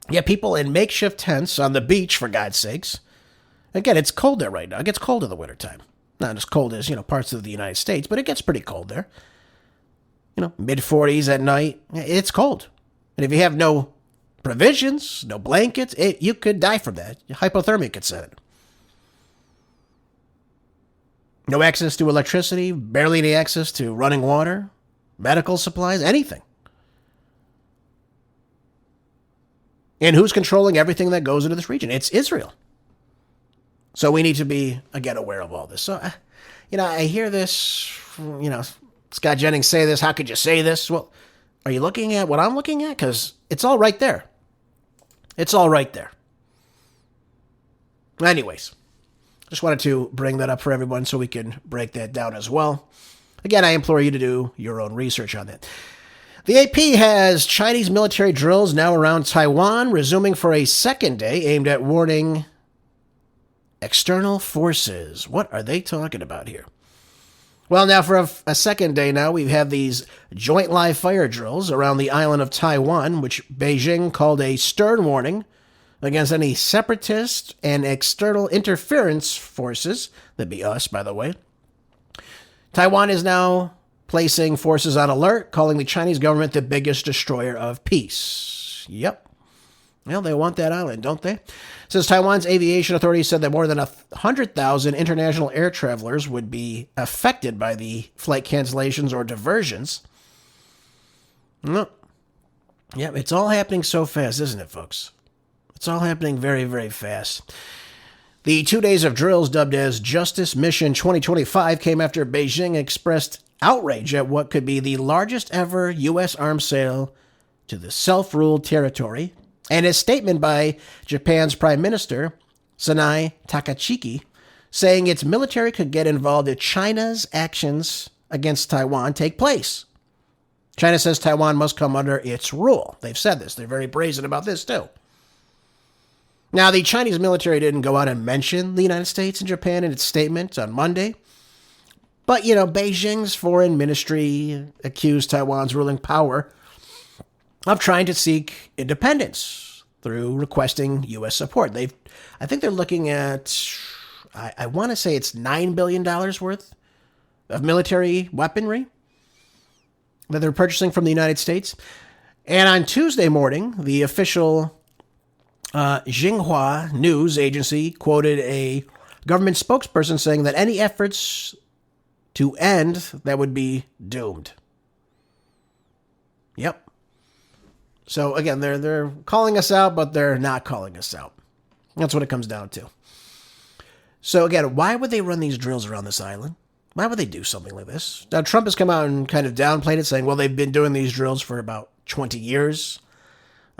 You have people in makeshift tents on the beach, for God's sakes. Again, it's cold there right now. It gets cold in the wintertime. Not as cold as, parts of the United States, but it gets pretty cold there. Mid-40s at night. It's cold. And if you have no provisions, no blankets, you could die from that. Hypothermia could set it. No access to electricity, barely any access to running water, medical supplies, anything. And who's controlling everything that goes into this region? It's Israel. So we need to be, again, aware of all this. So, I hear this, Scott Jennings say this. How could you say this? Well, are you looking at what I'm looking at? Because it's all right there. It's all right there. Anyways, just wanted to bring that up for everyone so we can break that down as well. Again, I implore you to do your own research on that. The AP has Chinese military drills now around Taiwan, resuming for a second day, aimed at warning external forces. What are they talking about here? Well, now for a second day now, we've had these joint live fire drills around the island of Taiwan, which Beijing called a stern warning against any separatist and external interference forces. That'd be us, by the way. Taiwan is now placing forces on alert, calling the Chinese government the biggest destroyer of peace. Yep. Well, they want that island, don't they? Since Taiwan's aviation authorities said that more than 100,000 international air travelers would be affected by the flight cancellations or diversions. No. Yeah, it's all happening so fast, isn't it, folks? It's all happening very, very fast. The 2 days of drills, dubbed as Justice Mission 2025, came after Beijing expressed outrage at what could be the largest ever U.S. arms sale to the self-ruled territory, and a statement by Japan's Prime Minister, Sanai Takachiki, saying its military could get involved if China's actions against Taiwan take place. China says Taiwan must come under its rule. They've said this. They're very brazen about this, too. Now, the Chinese military didn't go out and mention the United States and Japan in its statement on Monday. But, Beijing's foreign ministry accused Taiwan's ruling power of trying to seek independence through requesting U.S. support. I think they're looking at, I want to say it's $9 billion worth of military weaponry that they're purchasing from the United States. And on Tuesday morning, the official Xinhua news agency quoted a government spokesperson saying that any efforts to end that would be doomed. Yep. So again, they're calling us out, but they're not calling us out. That's what it comes down to. So again, why would they run these drills around this island? Why would they do something like this? Now, Trump has come out and kind of downplayed it, saying, well, they've been doing these drills for about 20 years.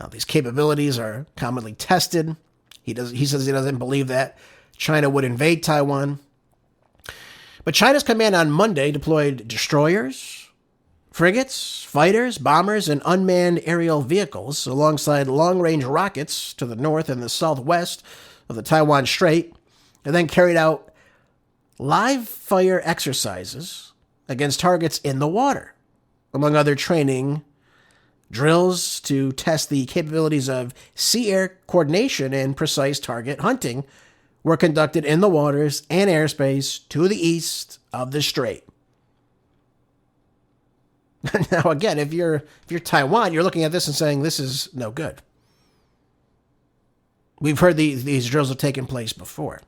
These capabilities are commonly tested. He says he doesn't believe that China would invade Taiwan. But China's command on Monday deployed destroyers, frigates, fighters, bombers, and unmanned aerial vehicles alongside long-range rockets to the north and the southwest of the Taiwan Strait, and then carried out live fire exercises against targets in the water, among other training drills to test the capabilities of sea-air coordination and precise target hunting were conducted in the waters and airspace to the east of the strait. Now, again, if you're Taiwan, you're looking at this and saying this is no good. We've heard these drills have taken place before.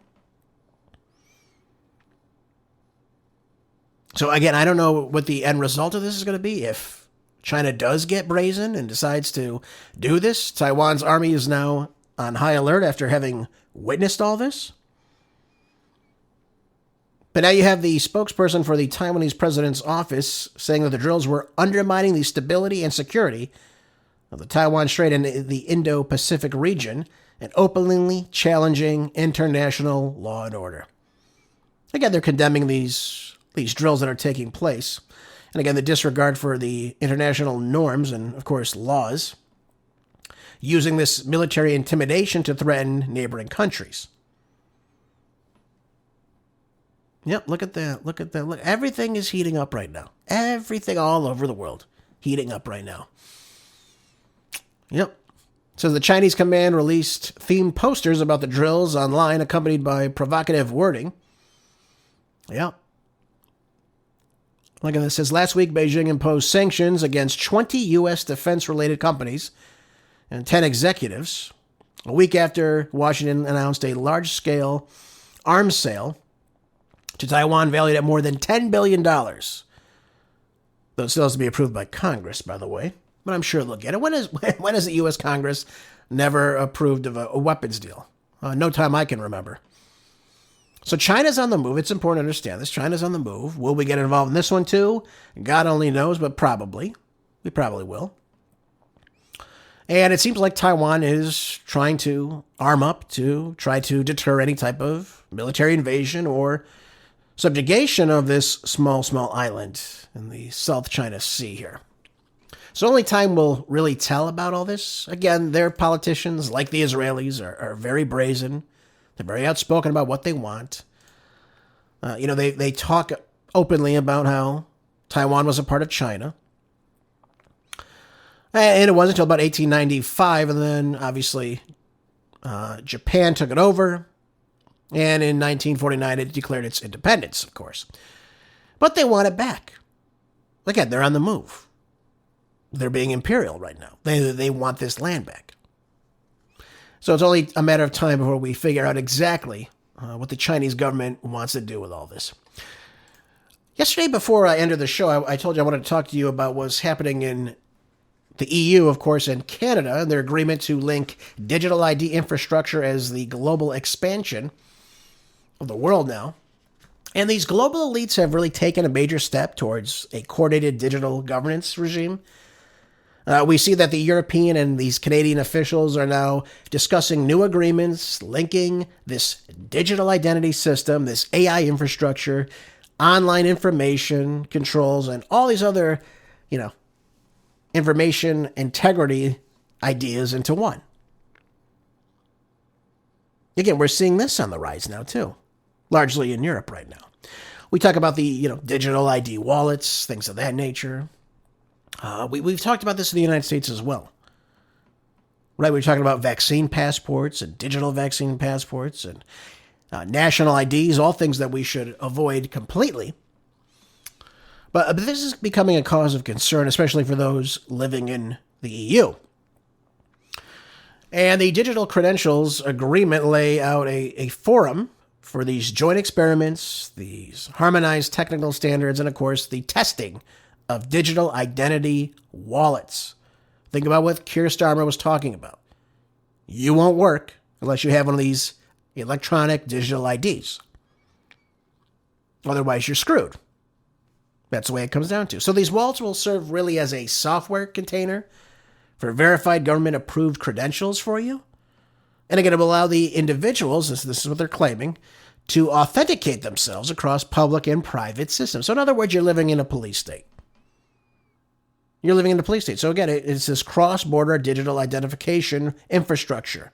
So again, I don't know what the end result of this is going to be. If China does get brazen and decides to do this, Taiwan's army is now on high alert after having witnessed all this. But now you have the spokesperson for the Taiwanese president's office saying that the drills were undermining the stability and security of the Taiwan Strait and the Indo-Pacific region and openly challenging international law and order. Again, they're condemning these drills that are taking place. And again, the disregard for the international norms and, of course, laws, using this military intimidation to threaten neighboring countries. Yep, look at that. Look at that. Look, everything is heating up right now. Everything all over the world heating up right now. Yep. So the Chinese command released themed posters about the drills online, accompanied by provocative wording. Yep. Look at this. It says, last week, Beijing imposed sanctions against 20 U.S. defense-related companies and 10 executives, a week after Washington announced a large-scale arms sale to Taiwan valued at more than $10 billion. Though it still has to be approved by Congress, by the way. But I'm sure they'll get it. When has the U.S. Congress never approved of a weapons deal? No time I can remember. So China's on the move. It's important to understand this. China's on the move. Will we get involved in this one too? God only knows, but probably. We probably will. And it seems like Taiwan is trying to arm up to try to deter any type of military invasion or subjugation of this small island in the South China Sea here. So only time will really tell about all this. Again, their politicians, like the Israelis, are very brazen. They're very outspoken about what they want. They talk openly about how Taiwan was a part of China. And it wasn't until about 1895, and then obviously Japan took it over. And in 1949, it declared its independence, of course. But they want it back. Again, they're on the move. They're being imperial right now. They want this land back. So it's only a matter of time before we figure out exactly what the Chinese government wants to do with all this. Yesterday, before I ended the show, I told you I wanted to talk to you about what's happening in the EU, of course, and Canada, and their agreement to link digital ID infrastructure as the global expansion of the world now. And these global elites have really taken a major step towards a coordinated digital governance regime. We see that the European and these Canadian officials are now discussing new agreements linking this digital identity system, this AI infrastructure, online information controls, and all these other, information integrity ideas into one. Again, we're seeing this on the rise now, too, largely in Europe right now. We talk about the, digital ID wallets, things of that nature. We've talked about this in the United States as well. Right, we're talking about vaccine passports and digital vaccine passports and national IDs, all things that we should avoid completely. But this is becoming a cause of concern, especially for those living in the EU. And the Digital Credentials Agreement lay out a forum for these joint experiments, these harmonized technical standards, and of course, the testing of digital identity wallets. Think about what Keir Starmer was talking about. You won't work unless you have one of these electronic digital IDs. Otherwise, you're screwed. That's the way it comes down to. So these wallets will serve really as a software container for verified government-approved credentials for you. And again, it will allow the individuals, this is what they're claiming, to authenticate themselves across public and private systems. So in other words, you're living in a police state. You're living in a police state. So again, it's this cross-border digital identification infrastructure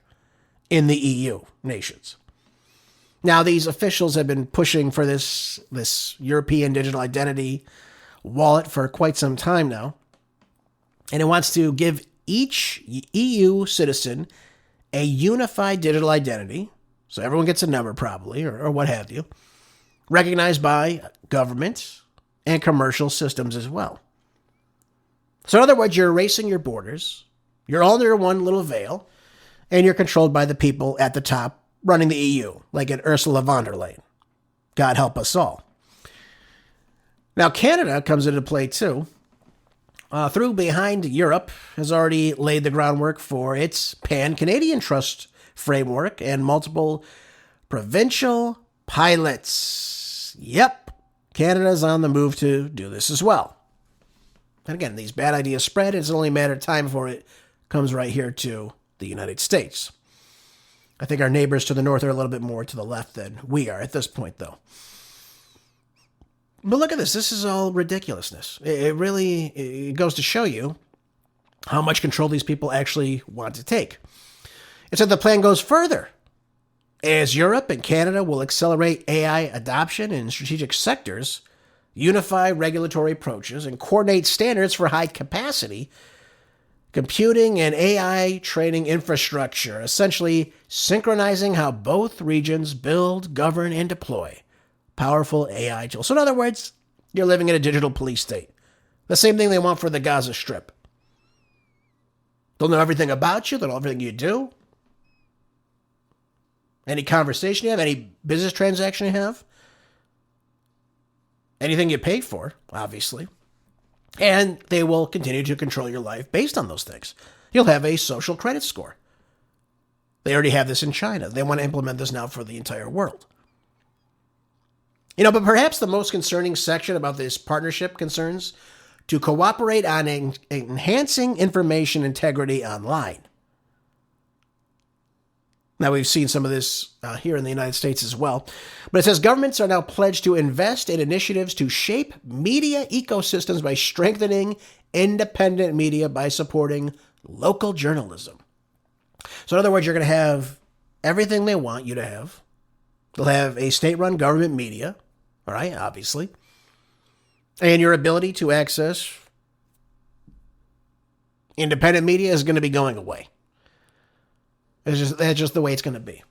in the EU nations. Now, these officials have been pushing for this European digital identity wallet for quite some time now. And it wants to give each EU citizen a unified digital identity. So everyone gets a number probably, or what have you, recognized by government and commercial systems as well. So in other words, you're erasing your borders. You're all under one little veil, and you're controlled by the people at the top running the EU, like at Ursula von der Leyen. God help us all. Now, Canada comes into play too. Through Behind Europe has already laid the groundwork for its Pan-Canadian Trust framework and multiple provincial pilots. Yep, Canada's on the move to do this as well. And again, these bad ideas spread. It's only a matter of time before it comes right here to the United States. I think our neighbors to the north are a little bit more to the left than we are at this point, though. But look at this. This is all ridiculousness. It goes to show you how much control these people actually want to take. It said the plan goes further. As Europe and Canada will accelerate AI adoption in strategic sectors, unify regulatory approaches, and coordinate standards for high capacity computing and AI training infrastructure, essentially synchronizing how both regions build, govern, and deploy powerful AI tools. So in other words, you're living in a digital police state. The same thing they want for the Gaza Strip. They'll know everything about you. They'll know everything you do. Any conversation you have, any business transaction you have. Anything you pay for, obviously. And they will continue to control your life based on those things. You'll have a social credit score. They already have this in China. They want to implement this now for the entire world. But perhaps the most concerning section about this partnership concerns to cooperate on enhancing information integrity online. Now, we've seen some of this here in the United States as well. But it says governments are now pledged to invest in initiatives to shape media ecosystems by strengthening independent media by supporting local journalism. So in other words, you're going to have everything they want you to have. They'll have a state-run government media, all right, obviously. And your ability to access independent media is going to be going away. That's just the way it's going to be.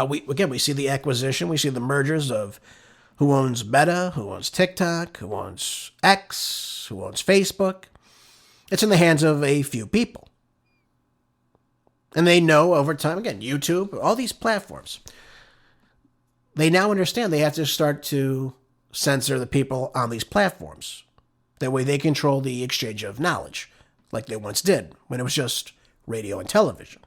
We see the acquisition. We see the mergers of who owns Meta, who owns TikTok, who owns X, who owns Facebook. It's in the hands of a few people. And they know over time, again, YouTube, all these platforms, they now understand they have to start to censor the people on these platforms. That way they control the exchange of knowledge, like they once did when it was just radio and television.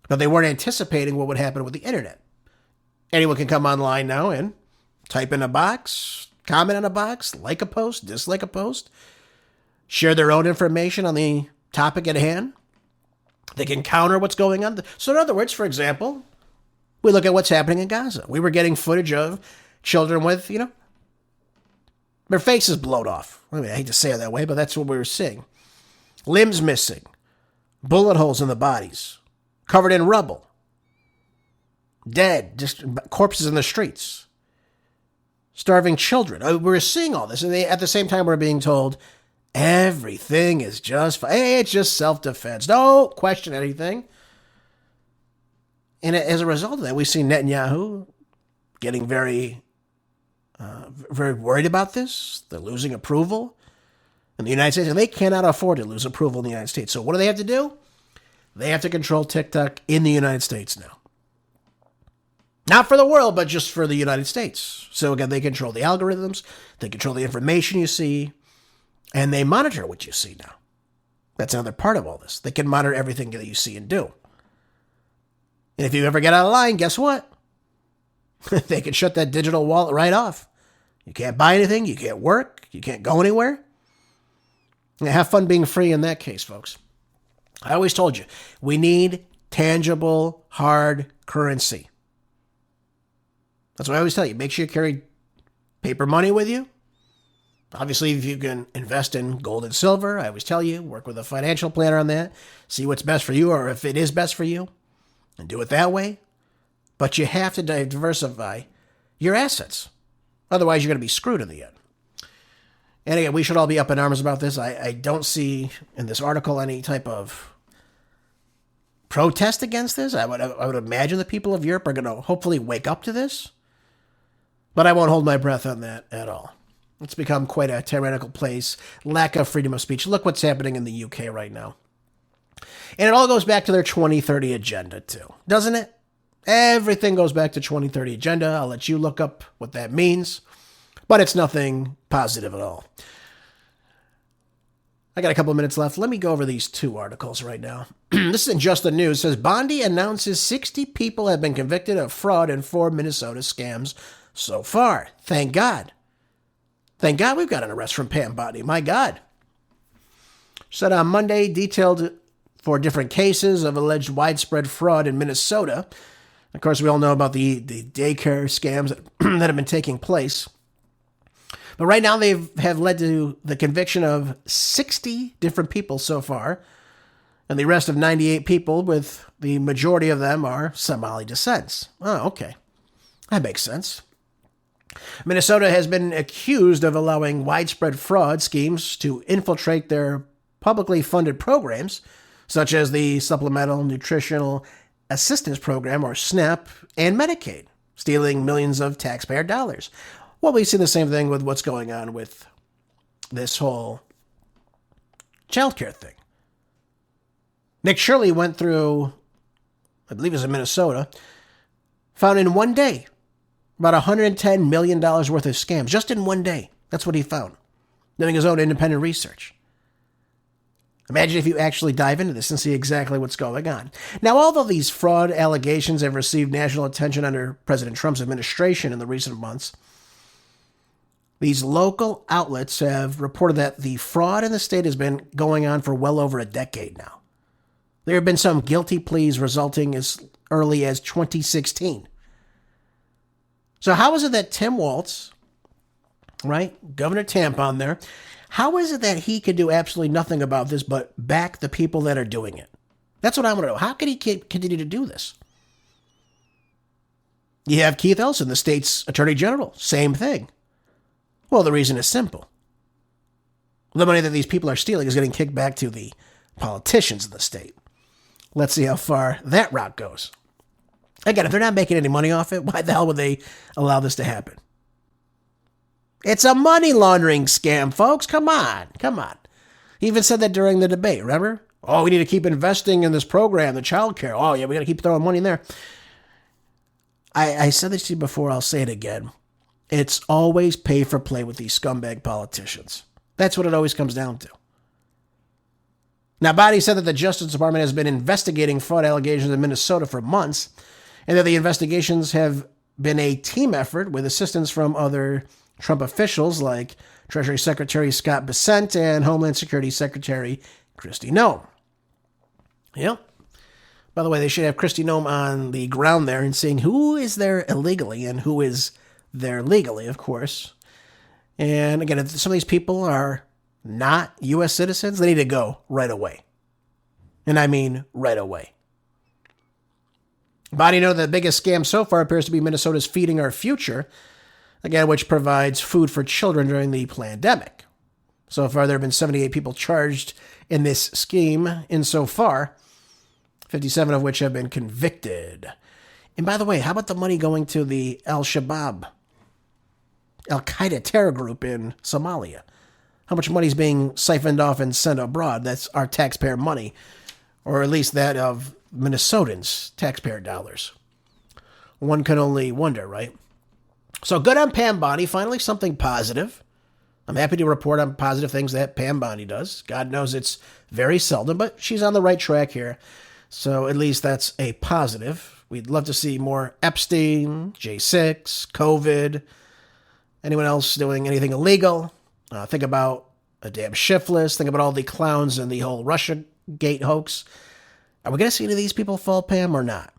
But they weren't anticipating what would happen with the internet. Anyone can come online now and type in a box, comment on a box, like a post, dislike a post, share their own information on the topic at hand. They can counter what's going on. So in other words, for example, we look at what's happening in Gaza. We were getting footage of children with, their faces blown off. I hate to say it that way, but that's what we were seeing. Limbs missing, bullet holes in the bodies, covered in rubble, dead, just corpses in the streets, starving children. We're seeing all this, and at the same time we're being told everything is just fine. Hey, it's just self-defense. Don't question anything. And as a result of that, we see Netanyahu getting very worried about this. They're losing approval in the United States, and they cannot afford to lose approval in the United States. So what do they have to do? They have to control TikTok in the United States now. Not for the world, but just for the United States. So again, they control the algorithms, they control the information you see, and they monitor what you see now. That's another part of all this. They can monitor everything that you see and do. And if you ever get out of line, guess what? They can shut that digital wallet right off. You can't buy anything, you can't work, you can't go anywhere. And have fun being free in that case, folks. I always told you, we need tangible, hard currency. That's what I always tell you. Make sure you carry paper money with you. Obviously, if you can invest in gold and silver, I always tell you, work with a financial planner on that. See what's best for you, or if it is best for you, and do it that way. But you have to diversify your assets. Otherwise, you're going to be screwed in the end. And again, we should all be up in arms about this. I don't see in this article any type of protest against this. I would imagine the people of Europe are going to hopefully wake up to this. But I won't hold my breath on that at all. It's become quite a tyrannical place. Lack of freedom of speech. Look what's happening in the UK right now. And it all goes back to their 2030 agenda, too. Doesn't it? Everything goes back to 2030 agenda. I'll let you look up what that means. But it's nothing positive at all. I got a couple of minutes left. Let me go over these two articles right now. This is in Just the News. It says, Bondi announces 60 people have been convicted of fraud in 4 Minnesota scams so far. Thank God. Thank God we've got an arrest from Pam Bondi. My God. Said on Monday, detailed for different cases of alleged widespread fraud in Minnesota. Of course, we all know about the daycare scams that have been taking place. But right now they have led to the conviction of 60 different people so far, and the arrest of 98 people, with the majority of them are Somali descent. Oh, okay. That makes sense. Minnesota has been accused of allowing widespread fraud schemes to infiltrate their publicly funded programs, such as the Supplemental Nutritional Assistance Program, or SNAP, and Medicaid, stealing millions of taxpayer dollars. Well, we see the same thing with what's going on with this whole childcare thing. Nick Shirley went through, I believe it was in Minnesota, found in one day about $110 million worth of scams, just in one day. That's what he found, doing his own independent research. Imagine if you actually dive into this and see exactly what's going on. Now, although these fraud allegations have received national attention under President Trump's administration in the recent months, these local outlets have reported that the fraud in the state has been going on for well over a decade now. There have been some guilty pleas resulting as early as 2016. So how is it that Tim Walz, right, Governor Tampon there, how is it that he can do absolutely nothing about this but back the people that are doing it? That's what I want to know. How can he continue to do this? You have Keith Ellison, the state's attorney general. Same thing. Well, the reason is simple. The money that these people are stealing is getting kicked back to the politicians of the state. Let's see how far that route goes. Again, if they're not making any money off it, why the hell would they allow this to happen? It's a money laundering scam, folks. Come on. He even said that during the debate, remember? Oh, we need to keep investing in this program, the child care. Oh, yeah, we got to keep throwing money in there. I said this to you before, I'll say it again. It's always pay for play with these scumbag politicians. That's what it always comes down to. Now, Bondi said that the Justice Department has been investigating fraud allegations in Minnesota for months, and that the investigations have been a team effort with assistance from other Trump officials like Treasury Secretary Scott Bessent and Homeland Security Secretary Kristi Noem. Yep. By the way, they should have Kristi Noem on the ground there and seeing who is there illegally and who is there legally, of course. And again, if some of these people are not U.S. citizens, they need to go right away. And I mean right away. Bondi noted the biggest scam so far appears to be Minnesota's Feeding Our Future, again, which provides food for children during the pandemic. So far, there have been 78 people charged in this scheme insofar, 57 of which have been convicted. And by the way, how about the money going to the Al-Shabaab, Al-Qaeda terror group in Somalia? How much money is being siphoned off and sent abroad? That's our taxpayer money, or at least that of Minnesotans' taxpayer dollars. One can only wonder, right? So good on Pam Bondi. Finally, something positive. I'm happy to report on positive things that Pam Bondi does. God knows it's very seldom, but she's on the right track here. So at least that's a positive. We'd love to see more Epstein, J6, COVID, anyone else doing anything illegal. Think about a damn Shiftless. Think about all the clowns and the whole Russia Gate hoax. Are we going to see any of these people fall, Pam, or not?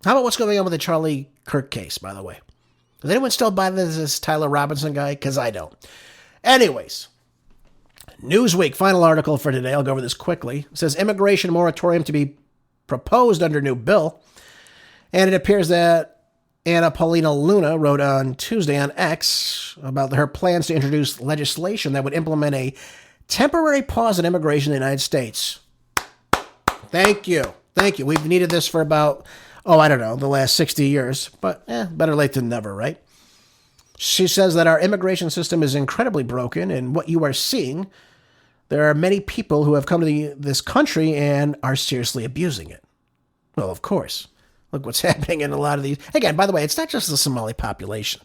How about what's going on with the Charlie Kirk case, by the way? Does anyone still buy this Tyler Robinson guy? Because I don't. Anyways, Newsweek, final article for today. I'll go over this quickly. It says immigration moratorium to be proposed under new bill. And it appears that Anna Paulina Luna wrote on Tuesday on X about her plans to introduce legislation that would implement a temporary pause in immigration in the United States. Thank you. Thank you. We've needed this for about, the last 60 years. But better late than never, right? She says that our immigration system is incredibly broken, and what you are seeing, there are many people who have come to this country and are seriously abusing it. Well, of course. Look what's happening in a lot of these. Again, by the way, it's not just the Somali population.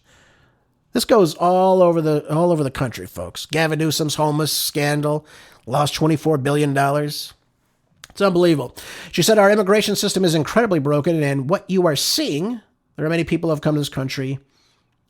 This goes all over the country, folks. Gavin Newsom's homeless scandal lost $24 billion. It's unbelievable. She said our immigration system is incredibly broken, and what you are seeing, there are many people who have come to this country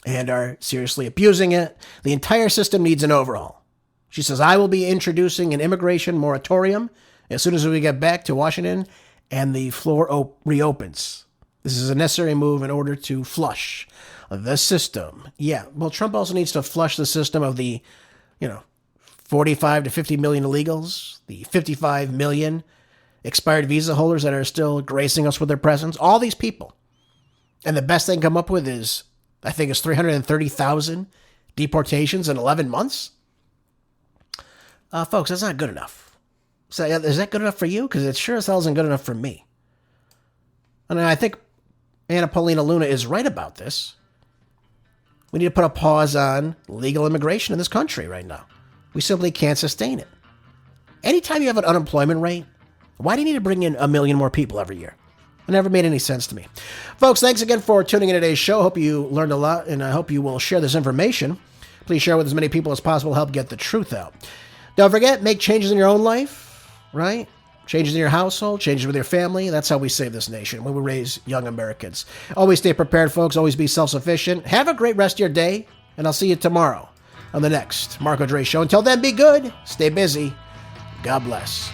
and are seriously abusing it. The entire system needs an overhaul. She says, I will be introducing an immigration moratorium as soon as we get back to Washington and the floor reopens. This is a necessary move in order to flush the system. Yeah, well, Trump also needs to flush the system of the, 45 to 50 million illegals, the 55 million expired visa holders that are still gracing us with their presence. All these people. And the best they can come up with is, I think it's 330,000 deportations in 11 months. Folks, that's not good enough. So is that good enough for you? Because it sure as hell isn't good enough for me. And I think Anna Paulina Luna is right about this. We need to put a pause on legal immigration in this country right now. We simply can't sustain it. Anytime you have an unemployment rate, why do you need to bring in 1 million more people every year? It never made any sense to me. Folks, thanks again for tuning in today's show. Hope you learned a lot, and I hope you will share this information. Please share with as many people as possible to help get the truth out. Don't forget, make changes in your own life, right? Changes in your household, changes with your family. That's how we save this nation, when we raise young Americans. Always stay prepared, folks. Always be self-sufficient. Have a great rest of your day, and I'll see you tomorrow on the next Marco Dre Show. Until then, be good, stay busy. God bless.